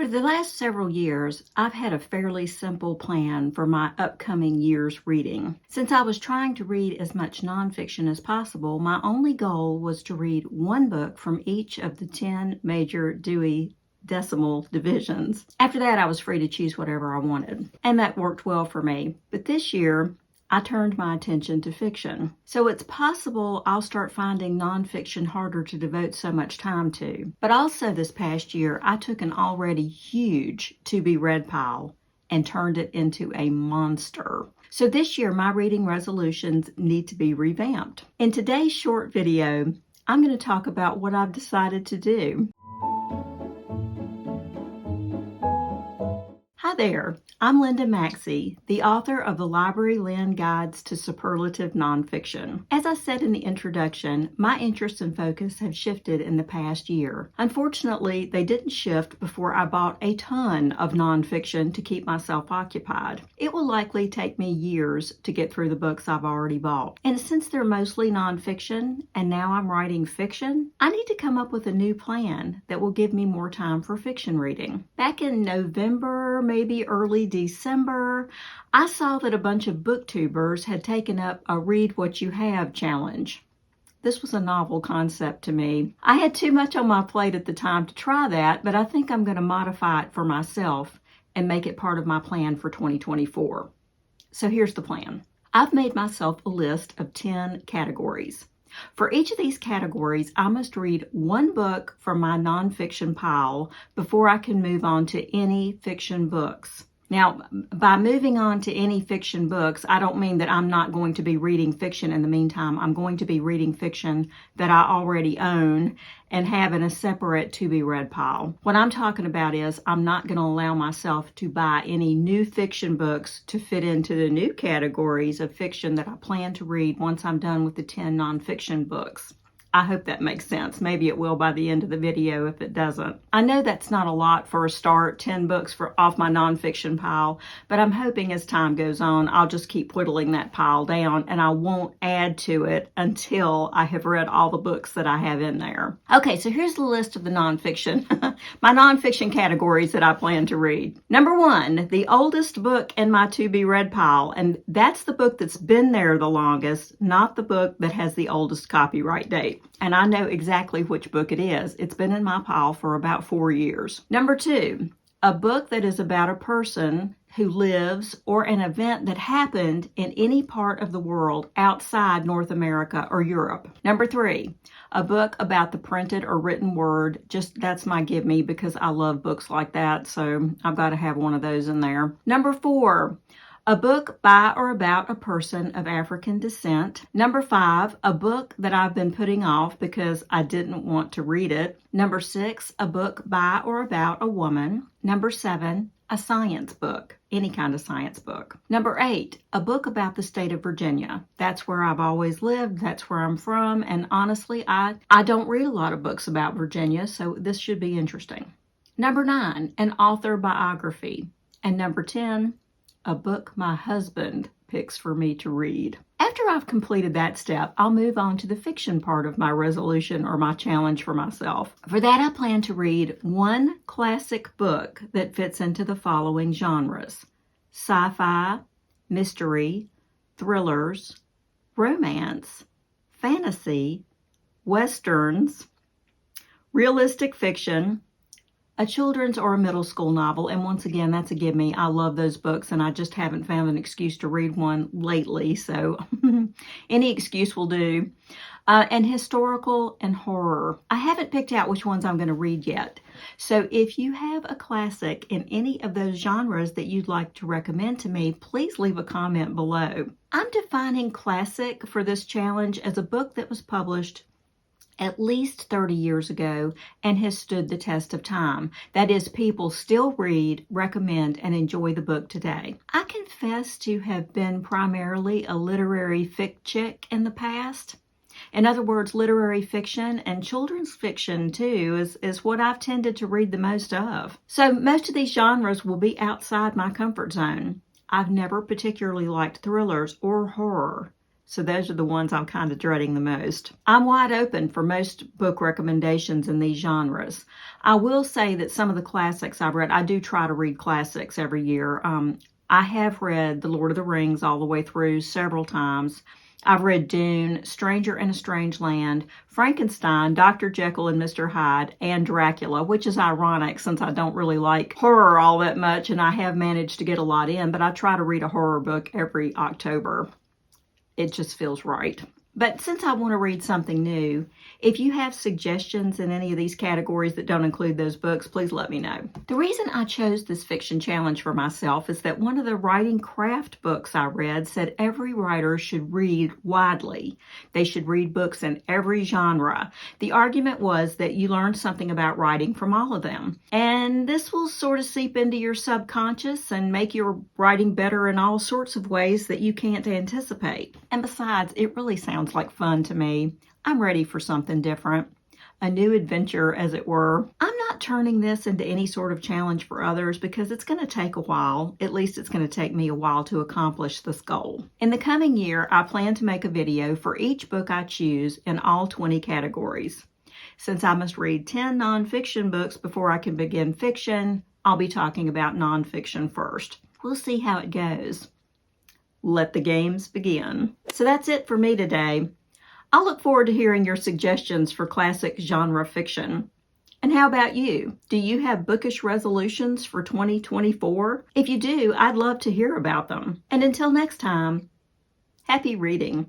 For the last several years, I've had a fairly simple plan for my upcoming year's reading. Since I was trying to read as much nonfiction as possible, my only goal was to read one book from each of the 10 major Dewey Decimal divisions. After that, I was free to choose whatever I wanted, and that worked well for me. But this year, I turned my attention to fiction. So it's possible I'll start finding nonfiction harder to devote so much time to. But also this past year, I took an already huge to-be-read pile and turned it into a monster. So this year, my reading resolutions need to be revamped. In today's short video, I'm going to talk about what I've decided to do. Hi there, I'm Linda Maxey, the author of the Library Land Guides to Superlative Nonfiction. As I said in the introduction, my interests and focus have shifted in the past year. Unfortunately, they didn't shift before I bought a ton of nonfiction to keep myself occupied. It will likely take me years to get through the books I've already bought. And since they're mostly nonfiction, and now I'm writing fiction, I need to come up with a new plan that will give me more time for fiction reading. Back in November, maybe early December, I saw that a bunch of booktubers had taken up a Read What You Have challenge. This was a novel concept to me. I had too much on my plate at the time to try that, but I think I'm going to modify it for myself and make it part of my plan for 2024. So here's the plan. I've made myself a list of 10 categories. For each of these categories, I must read one book from my nonfiction pile before I can move on to any fiction books. Now, by moving on to any fiction books, I don't mean that I'm not going to be reading fiction in the meantime. I'm going to be reading fiction that I already own and have in a separate to-be-read pile. What I'm talking about is I'm not going to allow myself to buy any new fiction books to fit into the new categories of fiction that I plan to read once I'm done with the 10 nonfiction books. I hope that makes sense. Maybe it will by the end of the video if it doesn't. I know that's not a lot for a start, 10 books off my nonfiction pile, but I'm hoping as time goes on, I'll just keep whittling that pile down and I won't add to it until I have read all the books that I have in there. Okay, so here's the list of the nonfiction, my nonfiction categories that I plan to read. Number 1, the oldest book in my to-be-read pile, and that's the book that's been there the longest, not the book that has the oldest copyright date. And I know exactly which book it is. It's been in my pile for about 4 years. Number 2, a book that is about a person who lives or an event that happened in any part of the world outside North America or Europe. Number 3, a book about the printed or written word. Just that's my give me because I love books like that. So I've got to have one of those in there. Number 4, a book by or about a person of African descent. Number 5, a book that I've been putting off because I didn't want to read it. Number 6, a book by or about a woman. Number 7, a science book, any kind of science book. Number 8, a book about the state of Virginia. That's where I've always lived. That's where I'm from. And honestly, I don't read a lot of books about Virginia, so this should be interesting. Number 9, an author biography. And number 10, a book my husband picks for me to read. After I've completed that step, I'll move on to the fiction part of my resolution or my challenge for myself. For that, I plan to read one classic book that fits into the following genres: sci-fi, mystery, thrillers, romance, fantasy, westerns, realistic fiction, a children's or a middle school novel, and once again, that's a give me. I love those books, and I just haven't found an excuse to read one lately, so any excuse will do. And historical and horror. I haven't picked out which ones I'm going to read yet, so if you have a classic in any of those genres that you'd like to recommend to me, please leave a comment below. I'm defining classic for this challenge as a book that was published at least 30 years ago and has stood the test of time. That is, people still read, recommend, and enjoy the book today. I confess to have been primarily a literary fic chick in the past. In other words, literary fiction and children's fiction too is what I've tended to read the most of. So most of these genres will be outside my comfort zone. I've never particularly liked thrillers or horror. So those are the ones I'm kind of dreading the most. I'm wide open for most book recommendations in these genres. I will say that some of the classics I've read, I do try to read classics every year. I have read The Lord of the Rings all the way through several times. I've read Dune, Stranger in a Strange Land, Frankenstein, Dr. Jekyll and Mr. Hyde, and Dracula, which is ironic since I don't really like horror all that much, and I have managed to get a lot in, but I try to read a horror book every October. It just feels right. But since I want to read something new, if you have suggestions in any of these categories that don't include those books, please let me know. The reason I chose this fiction challenge for myself is that one of the writing craft books I read said every writer should read widely. They should read books in every genre. The argument was that you learn something about writing from all of them. And this will sort of seep into your subconscious and make your writing better in all sorts of ways that you can't anticipate. And besides, it really sounds like fun to me. I'm ready for something different, a new adventure, as it were. I'm not turning this into any sort of challenge for others because it's going to take a while. At least it's going to take me a while to accomplish this goal. In the coming year, I plan to make a video for each book I choose in all 20 categories. Since I must read 10 nonfiction books before I can begin fiction, I'll be talking about nonfiction first. We'll see how it goes. Let the games begin. So that's it for me today. I'll look forward to hearing your suggestions for classic genre fiction. And how about you? Do you have bookish resolutions for 2024? If you do, I'd love to hear about them. And until next time, happy reading.